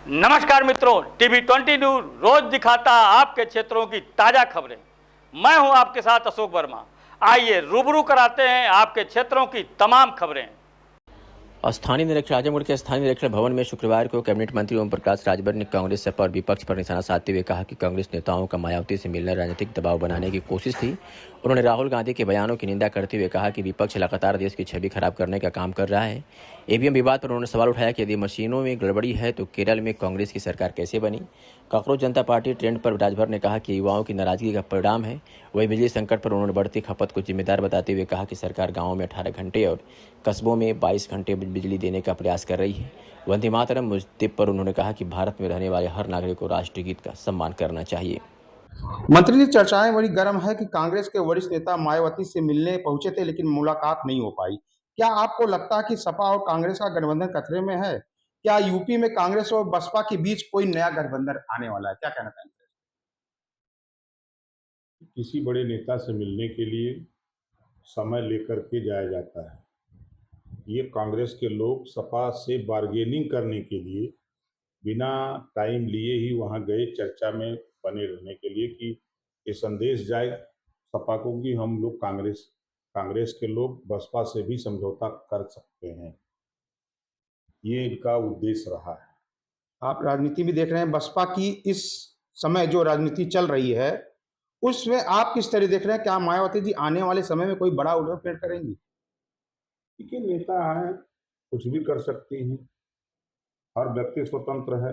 नमस्कार मित्रों, TV 20 news रोज दिखाता है आपके क्षेत्रों की ताजा खबरें। मैं हूं आपके साथ अशोक वर्मा। आइए रूबरू कराते हैं आपके क्षेत्रों की तमाम खबरें। स्थानीय निरीक्षक आजमगढ़ के स्थानीय निरीक्षण भवन में शुक्रवार को कैबिनेट मंत्री ओम प्रकाश राजभर ने कांग्रेस सपा और विपक्ष पर निशाना साधते हुए कहा कि कांग्रेस नेताओं का मायावती से मिलना राजनीतिक दबाव बनाने की कोशिश थी। उन्होंने राहुल गांधी के बयानों की निंदा करते हुए कहा कि विपक्ष लगातार देश की छवि खराब करने का काम कर रहा है। ईवीएम विवाद पर उन्होंने सवाल उठाया कि यदि मशीनों में गड़बड़ी है तो केरल में कांग्रेस की सरकार कैसे बनी। कांग्रेस जनता पार्टी ट्रेंड पर राजभर ने कहा कि युवाओं की नाराजगी का परिणाम है। वहीं बिजली संकट पर उन्होंने बढ़ती खपत को जिम्मेदार बताते हुए कहा कि सरकार गाँवों में 18 घंटे और कस्बों में 22 घंटे बिजली देने का प्रयास कर रही है। वंदे मातरम मुद्दे पर उन्होंने कहा कि भारत में रहने वाले हर नागरिक को राष्ट्रीय गीत का सम्मान करना चाहिए। मंत्री जी, चर्चाएं बड़ी गर्म है कि कांग्रेस के वरिष्ठ नेता मायावती से मिलने पहुंचे थे लेकिन मुलाकात नहीं हो पाई। क्या आपको लगता है कि सपा और कांग्रेस का गठबंधन खतरे में है? क्या यूपी में कांग्रेस और बसपा के बीच कोई नया गठबंधन आने वाला है? क्या कहना चाहेंगे? किसी बड़े नेता से मिलने के लिए समय लेकर के जाया जाता है। ये कांग्रेस के लोग सपा से बार्गेनिंग करने के लिए बिना टाइम लिए ही वहां गए, चर्चा में बने रहने के लिए कि ये संदेश जाए सपा को कि हम लोग कांग्रेस के लोग बसपा से भी समझौता कर सकते हैं। ये इनका उद्देश्य रहा है। आप राजनीति भी देख रहे हैं, बसपा की इस समय जो राजनीति चल रही है उसमें आप किस तरह देख रहे हैं? क्या मायावती जी आने वाले समय में कोई बड़ा उलटफेर करेंगी? देखिए, नेता है, कुछ भी कर सकती हैं, हर व्यक्ति स्वतंत्र है।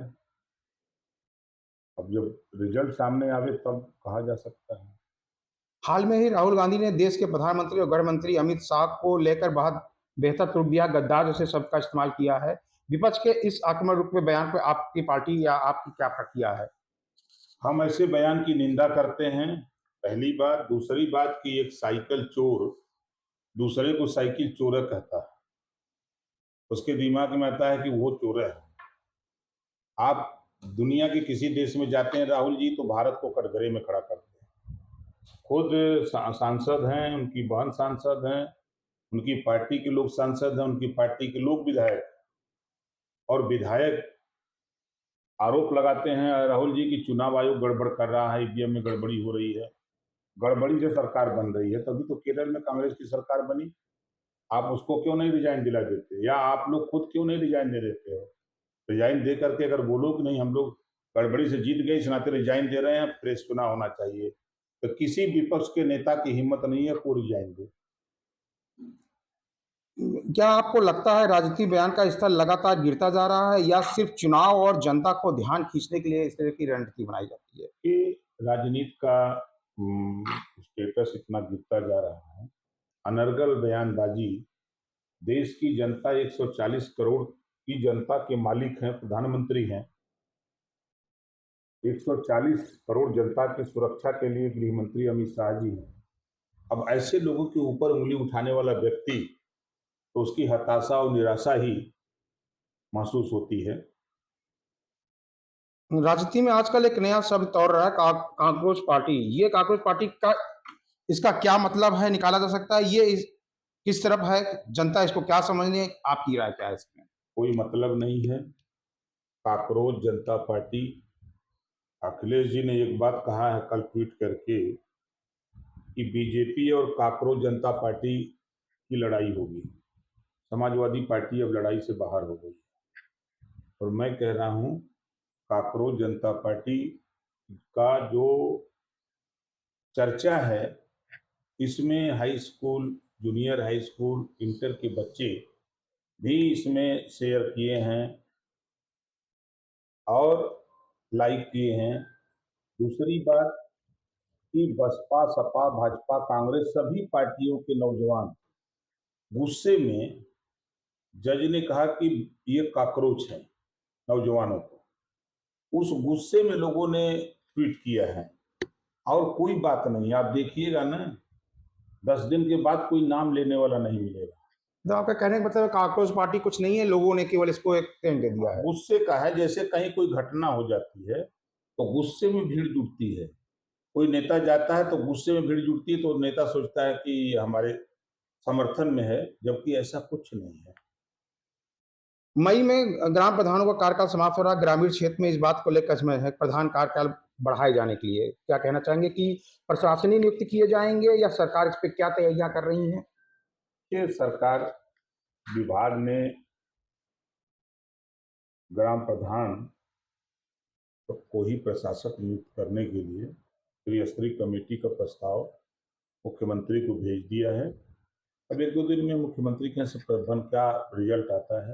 अब जब रिजल्ट सामने आवे तब कहा जा सकता है। हाल में ही राहुल गांधी ने देश के प्रधानमंत्री और गृह मंत्री अमित शाह को लेकर बहुत बेहतर तुर्क दिया, गद्दार जैसे शब्द का इस्तेमाल किया है। विपक्ष के इस आक्रामक रूप में बयान पर आपकी पार्टी या आपकी क्या प्रतिक्रिया है? हम ऐसे बयान की निंदा करते हैं, पहली बात। दूसरी बात कि एक साइकिल चोर दूसरे को साइकिल चोर कहता है, उसके दिमाग में आता है कि वो चोर है। आप दुनिया के किसी देश में जाते हैं राहुल जी, तो भारत को कटघरे में खड़ा करते हैं। खुद सांसद हैं, उनकी बहन सांसद हैं, उनकी पार्टी के लोग सांसद हैं, उनकी पार्टी के लोग विधायक, और विधायक आरोप लगाते हैं राहुल जी की चुनाव आयोग गड़बड़ कर रहा है, ईवीएम में गड़बड़ी हो रही है। गड़बड़ी से सरकार बन रही है, तभी तो केरल में कांग्रेस की सरकार बनी। आप उसको क्यों नहीं रिजाइन दिला देते, या आप लोग खुद क्यों नहीं रिजाइन दे देते हो? रिजाइन दे करके अगर बोलो कि नहीं हम लोग गड़बड़ी से जीत गए, इस नाते रिजाइन दे रहे हैं, फ्रेश चुनाव होना चाहिए, तो किसी विपक्ष के नेता की हिम्मत नहीं है को रिजाइन दे। क्या आपको लगता है राजनीतिक बयान का स्तर लगातार गिरता जा रहा है या सिर्फ चुनाव और जनता को ध्यान खींचने के लिए इस तरह की रणनीति बनाई जाती है? कि राजनीति का स्टेटस इतना गिरता जा रहा है, अनर्गल बयानबाजी। देश की जनता 140 करोड़ की जनता के मालिक हैं, प्रधानमंत्री हैं। 140 करोड़ जनता की सुरक्षा के लिए गृह मंत्री अमित शाह जी हैं। अब ऐसे लोगों के ऊपर उंगली उठाने वाला व्यक्ति, तो उसकी हताशा और निराशा ही महसूस होती है। राजनीति में आजकल एक नया शब्द तौर रहा है, काकरोच पार्टी। ये काकरोच पार्टी का इसका क्या मतलब है, निकाला जा सकता है? ये किस तरफ है, जनता इसको क्या समझनी है? आपकी राय क्या है इसमें? कोई मतलब नहीं है। काकरोच जनता पार्टी, अखिलेश जी ने एक बात कहा है कल ट्वीट करके कि बीजेपी और काकरोच जनता पार्टी की लड़ाई होगी। समाजवादी पार्टी अब लड़ाई से बाहर हो गई, और मैं कह रहा हूं काकरोच जनता पार्टी का जो चर्चा है, इसमें high school, junior high school, inter के बच्चे भी इसमें शेयर किए हैं और लाइक किए हैं। दूसरी बात कि बसपा, सपा, भाजपा, कांग्रेस सभी पार्टियों के नौजवान गुस्से में, जज ने कहा कि ये काकरोच है नौजवानों को, उस गुस्से में लोगों ने ट्वीट किया है, और कोई बात नहीं। आप देखिएगा ना, 10 दिन के बाद कोई नाम लेने वाला नहीं मिलेगा। तो आपका कहने का मतलब काकरोच पार्टी कुछ नहीं है, लोगों ने केवल इसको एक ट्रेंड दे दिया है। गुस्से का है, जैसे कहीं कोई घटना हो जाती है तो गुस्से में भीड़ जुटती है। कोई नेता जाता है तो गुस्से में भीड़ जुटती है, तो नेता सोचता है कि हमारे समर्थन में है, जबकि ऐसा कुछ नहीं है। मई में ग्राम प्रधानों का कार्यकाल समाप्त हो रहा है। ग्रामीण क्षेत्र में इस बात को लेकर इसमें है प्रधान कार्यकाल बढ़ाए जाने के लिए क्या कहना चाहेंगे कि प्रशासनिक नियुक्ति किए जाएंगे या सरकार इस पे क्या तैयारियां कर रही है? कि सरकार विभाग ने ग्राम प्रधान को ही प्रशासक नियुक्त करने के लिए त्रिस्तरीय कमेटी का प्रस्ताव मुख्यमंत्री को भेज दिया है। अब 1-2 दिन में मुख्यमंत्री के यहाँ से क्या रिजल्ट आता है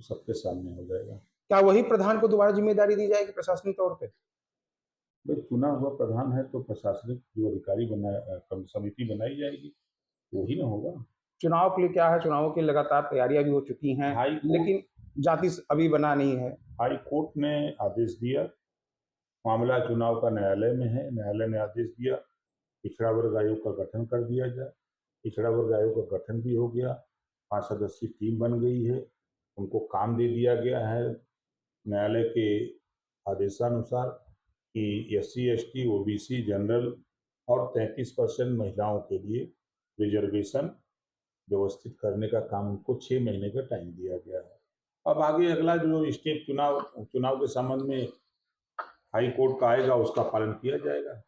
तो सबके सामने हो जाएगा। क्या वही प्रधान को दोबारा जिम्मेदारी दी जाएगी प्रशासनिक तौर पे? भाई चुना हुआ प्रधान है तो प्रशासनिक जो अधिकारी समिति बनाई जाएगी वही ना होगा। चुनाव के लिए क्या है, चुनावों की लगातार तैयारियां भी हो चुकी हैं, लेकिन जाति अभी बना नहीं है। हाई कोर्ट ने आदेश दिया, मामला चुनाव का न्यायालय में है, न्यायालय ने आदेश दिया पिछड़ा वर्ग आयोग का गठन कर दिया जाए। पिछड़ा वर्ग आयोग का गठन भी हो गया, 5 सदस्यीय टीम बन गई है, उनको काम दे दिया गया है न्यायालय के आदेशानुसार कि SC ST OBC जनरल और 33% महिलाओं के लिए रिजर्वेशन व्यवस्थित करने का काम उनको 6 महीने का टाइम दिया गया है। अब आगे अगला जो स्टेप चुनाव के संबंध में हाई कोर्ट का आएगा उसका पालन किया जाएगा।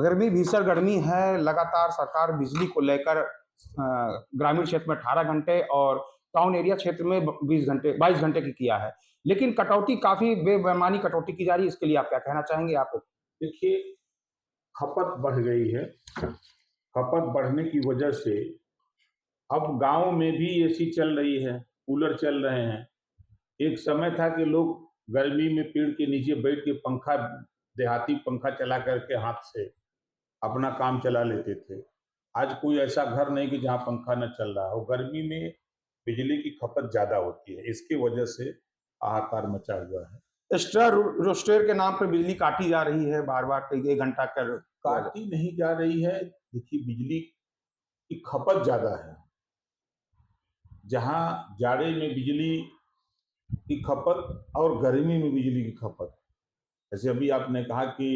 गर्मी भीषण गर्मी है, लगातार सरकार बिजली को लेकर ग्रामीण क्षेत्र में 18 घंटे और टाउन एरिया क्षेत्र में 22 घंटे की किया है, लेकिन कटौती काफी बेईमानी कटौती की जा रही है। इसके लिए आप क्या कहना चाहेंगे? आप देखिए, खपत बढ़ गई है। खपत बढ़ने की वजह से अब गांव में भी AC चल रही है, कूलर चल रहे हैं। एक समय था कि लोग गर्मी में पेड़ के नीचे बैठ के देहाती पंखा चला करके हाथ से अपना काम चला लेते थे। आज कोई ऐसा घर नहीं कि जहां पंखा न चल रहा हो। गर्मी में बिजली की खपत ज्यादा होती है, इसकी वजह से हाहाकार मचा हुआ है। एक्स्ट्रा रोस्टर के नाम पर बिजली काटी जा रही है, बार बार कई घंटा कर काटी नहीं जा रही है। देखिए, बिजली की खपत ज्यादा है। जहां जाड़े में बिजली की खपत और गर्मी में बिजली की खपत, जैसे अभी आपने कहा कि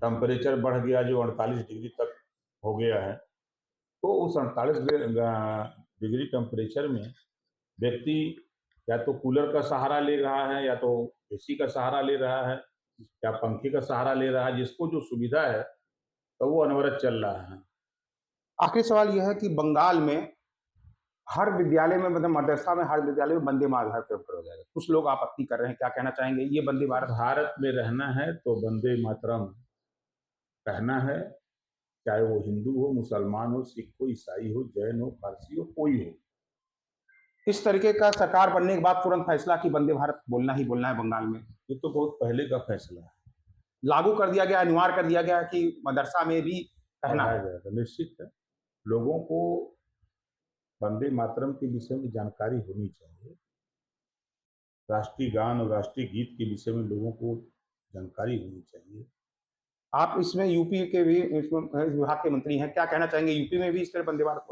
टेम्परेचर बढ़ गया जो 48 डिग्री तक हो गया है, तो उस 48 डिग्री टेम्परेचर में व्यक्ति या तो कूलर का सहारा ले रहा है, या तो AC का सहारा ले रहा है, या पंखे का सहारा ले रहा है। जिसको जो सुविधा है तो वो अनवरत चल रहा है। आखिरी सवाल यह है कि बंगाल में हर विद्यालय में, मतलब मदरसा में, हर विद्यालय में वंदे मातरम पेपर हो जाएगा। कुछ लोग आपत्ति कर रहे हैं, क्या कहना चाहेंगे? ये वंदे भारत में रहना है तो वंदे मातरम कहना है, चाहे वो हिंदू हो, मुसलमान हो, सिख हो, ईसाई हो, जैन हो, पारसी हो, कोई हो। इस तरीके का सरकार बनने के बाद तुरंत फैसला कि वंदे भारत बोलना ही बोलना है बंगाल में, ये तो बहुत पहले का फैसला है। लागू कर दिया गया, अनिवार्य कर दिया गया कि मदरसा में भी कहना है। जाएगा, निश्चित है। लोगों को वंदे मातरम के विषय में जानकारी होनी चाहिए। राष्ट्रीय गान और राष्ट्रीय गीत के विषय में लोगों को जानकारी होनी चाहिए। आप इसमें यूपी के भी विभाग के मंत्री हैं, क्या कहना चाहेंगे? यूपी में भी इस तरह वंदे भारत